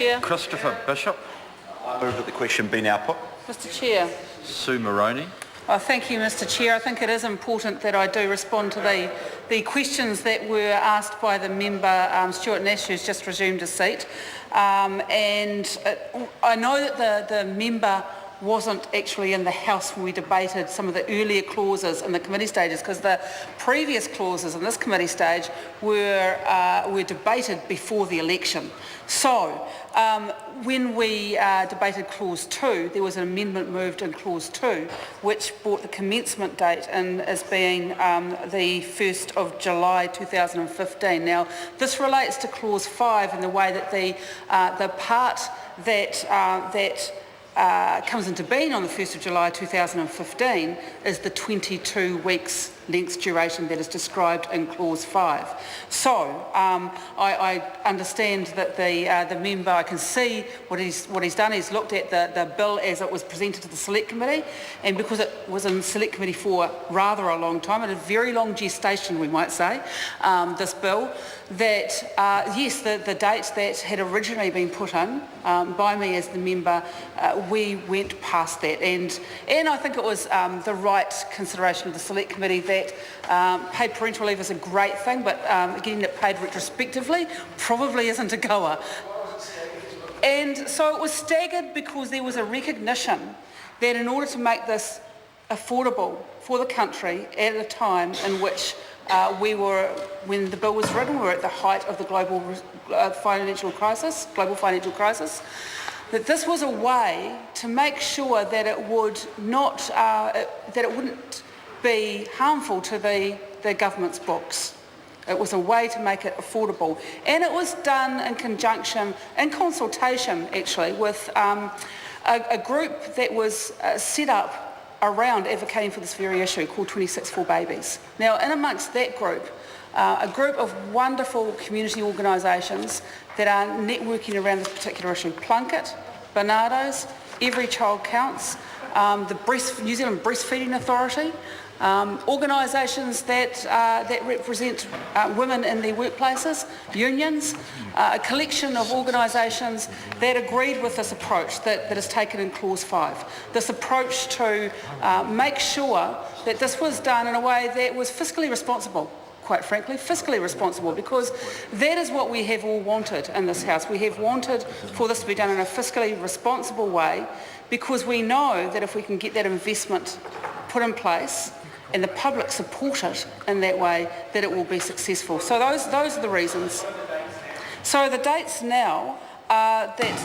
Chair. Christopher Bishop. I move that the question be now put. Mr Chair. Sue Moroney. Thank you, Mr Chair. I think it is important that I do respond to the questions that were asked by the member, Stuart Nash, who's just resumed his seat. I know that the member wasn't actually in the House when we debated some of the earlier clauses in the committee stages, because the previous clauses in this committee stage were debated before the election. So when we debated Clause 2, there was an amendment moved in Clause 2 which brought the commencement date in as being the 1st of July 2015. Now, this relates to Clause 5 in the way that the part that comes into being on the 1st of July 2015 is the 22 weeks length duration that is described in Clause 5. So I understand that the member, I can see what he's done. He's looked at the bill as it was presented to the Select Committee, and because it was in Select Committee for rather a long time, and a very long gestation, we might say, this bill, that yes, the date that had originally been put in by me as the member, we went past that, and I think it was the right consideration of the Select Committee that paid parental leave is a great thing, but getting it paid retrospectively probably isn't a goer. And so it was staggered because there was a recognition that in order to make this affordable for the country at a time in which when the bill was written, we were at the height of the global financial crisis, that this was a way to make sure that it would not, that it wouldn't be harmful to the government's books. It was a way to make it affordable, and it was done in conjunction, in consultation actually, with a group that was set up around advocating for this very issue called 26 for Babies. Now, in amongst that group, a group of wonderful community organisations that are networking around this particular issue: Plunket, Barnardo's, Every Child Counts, the New Zealand Breastfeeding Authority, organisations that represent women in their workplaces, unions, a collection of organisations that agreed with this approach that is taken in Clause 5. This approach to make sure that this was done in a way that was fiscally responsible. Quite frankly, fiscally responsible, because that is what we have all wanted in this House. We have wanted for this to be done in a fiscally responsible way, because we know that if we can get that investment put in place and the public support it in that way, that it will be successful. So those are the reasons. So the dates now are that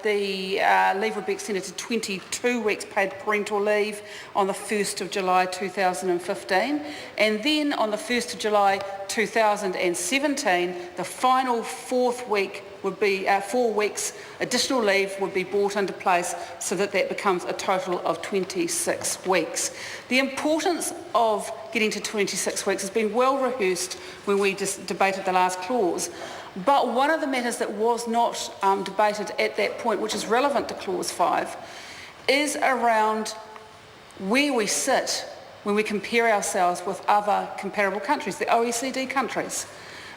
the leave would be extended to 22 weeks paid parental leave on the 1st of July 2015, and then on the 1st of July 2017, the final fourth week would be 4 weeks additional leave would be brought into place, so that becomes a total of 26 weeks. The importance of getting to 26 weeks has been well rehearsed when we just debated the last clause, but one of the matters that was not debated at that point, which is relevant to Clause 5, is around where we sit when we compare ourselves with other comparable countries, the OECD countries.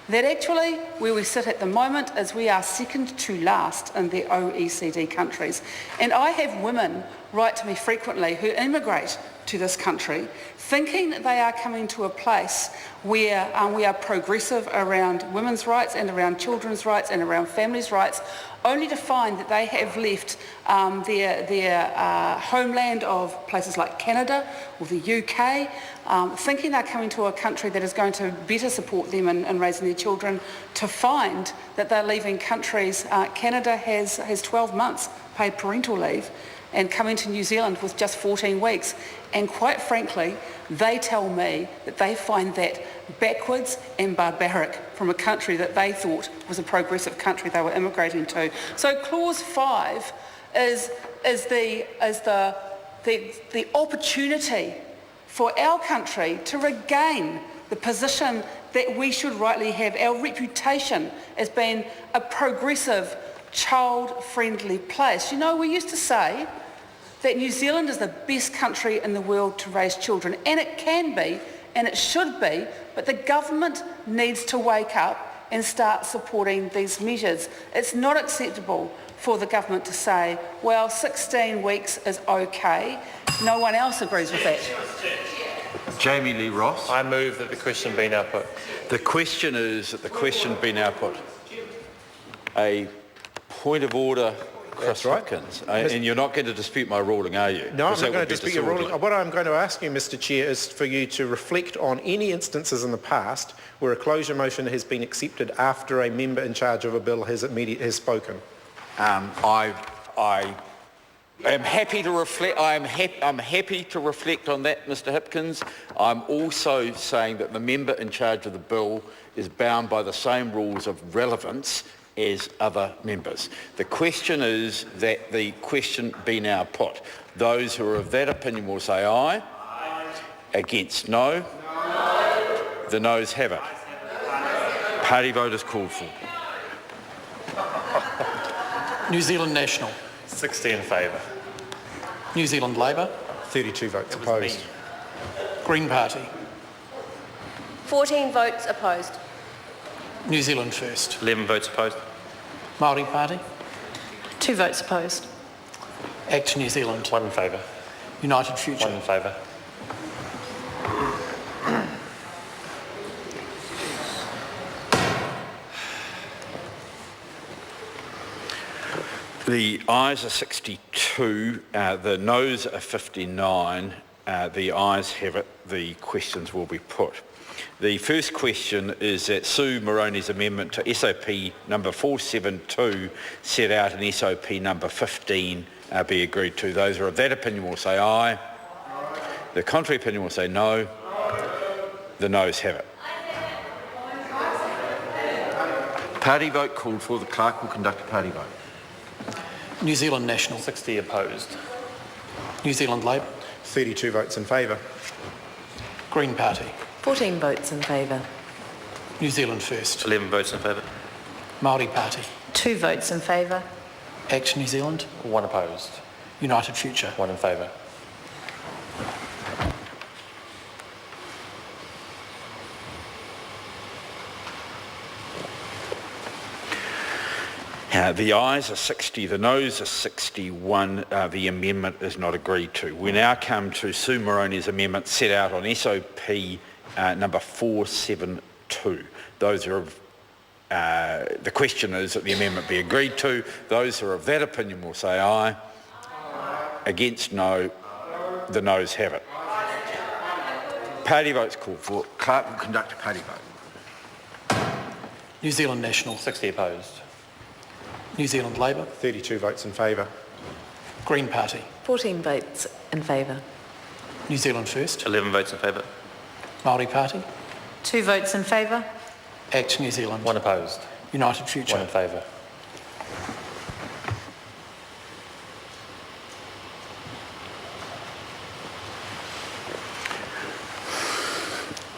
That actually, where we sit at the moment is we are second to last in the OECD countries. And I have women write to me frequently who immigrate to this country thinking that they are coming to a place where we are progressive around women's rights and around children's rights and around families' rights, only to find that they have left their homeland of places like Canada or the UK, thinking they're coming to a country that is going to better support them in raising their children, to find that they're leaving countries. Canada has 12 months paid parental leave, and coming to New Zealand with just 14 weeks. And quite frankly, they tell me that they find that backwards and barbaric from a country that they thought was a progressive country they were immigrating to. So Clause 5 is the opportunity for our country to regain the position that we should rightly have, our reputation as being a progressive, child-friendly place. You know, we used to say that New Zealand is the best country in the world to raise children, and it can be, and it should be, but the government needs to wake up and start supporting these measures. It's not acceptable for the government to say, well, 16 weeks is okay. No one else agrees with that. Jamie Lee Ross. I move that the question be now put. The question is that the question be now put. A point of order, Chris Hopkins. And you're not going to dispute my ruling, are you? No, I'm Because not that going would to be dispute your disorderly. ruling. What I'm going to ask you, Mr Chair, is for you to reflect on any instances in the past where a closure motion has been accepted after a member in charge of a bill has spoken. I am happy to reflect. I'm happy to reflect on that, Mr Hopkins. I'm also saying that the member in charge of the bill is bound by the same rules of relevance as other members. The question is that the question be now put. Those who are of that opinion will say aye. Against, no. The noes have it. Party vote is called for. New Zealand National. 60 in favour. New Zealand Labour. 32 votes opposed. Green Party. 14 votes opposed. New Zealand First. 11 votes opposed. Māori Party. 2 votes opposed. Act New Zealand. 1 in favour. United Future. 1 in favour. The ayes are 62, the noes are 59, the ayes have it, the questions will be put. The first question is that Sue Moroney's amendment to SOP number 472 set out in SOP number 15 be agreed to. Those who are of that opinion will say aye. The contrary opinion will say no. The noes have it. Party vote called for. The clerk will conduct a party vote. New Zealand National. 60 opposed. New Zealand Labour. 32 votes in favour. Green Party. 14 votes in favour. New Zealand First. 11 votes in favour. Māori Party. 2 votes in favour. Act New Zealand. 1 opposed. United Future. 1 in favour. The ayes are 60, the noes are 61, the amendment is not agreed to. We now come to Sue Moroney's amendment set out on SOP number 472. Those are the question is that the amendment be agreed to. Those who are of that opinion will say aye. Against, no. The noes have it. Party votes called for. Clerk will conduct a party vote. New Zealand National. 60 opposed. New Zealand Labour. 32 votes in favour. Green Party. 14 votes in favour. New Zealand First. 11 votes in favour. Māori Party. 2 votes in favour. Act New Zealand. 1 opposed. United Future. 1 in favour.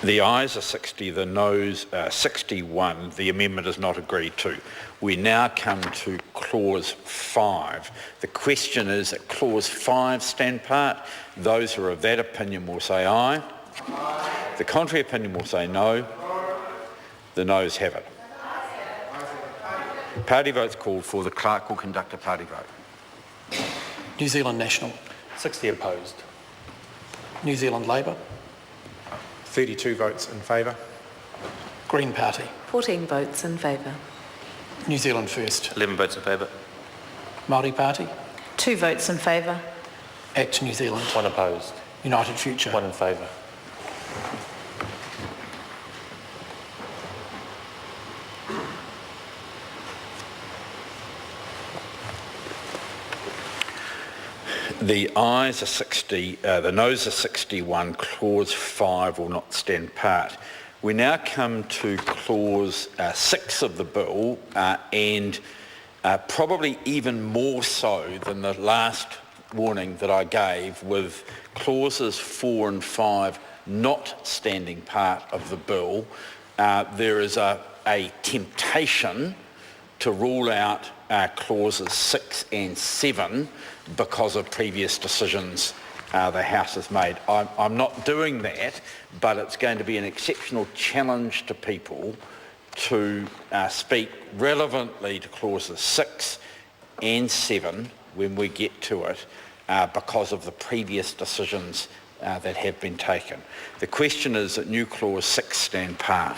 The ayes are 60, the noes are 61. The amendment is not agreed to. We now come to clause 5. The question is that clause 5 stand part. Those who are of that opinion will say aye. The contrary opinion will say no. The noes have it. Party votes called for. The clerk will conduct a party vote. New Zealand National. 60 opposed. New Zealand Labour. 32 votes in favour. Green Party. 14 votes in favour. New Zealand First. 11 votes in favour. Māori Party. 2 votes in favour. Act New Zealand. 1 opposed. United Future. 1 in favour. The ayes are 60, the noes are 61, clause 5 will not stand part. We now come to clause 6 of the bill and probably even more so than the last warning that I gave with clauses 4 and 5 not standing part of the bill. There is a temptation to rule out clauses 6 and 7 because of previous decisions the House has made. I'm not doing that, but it's going to be an exceptional challenge to people to speak relevantly to clauses 6 and 7 when we get to it because of the previous decisions that have been taken. The question is that new clause 6 stand part.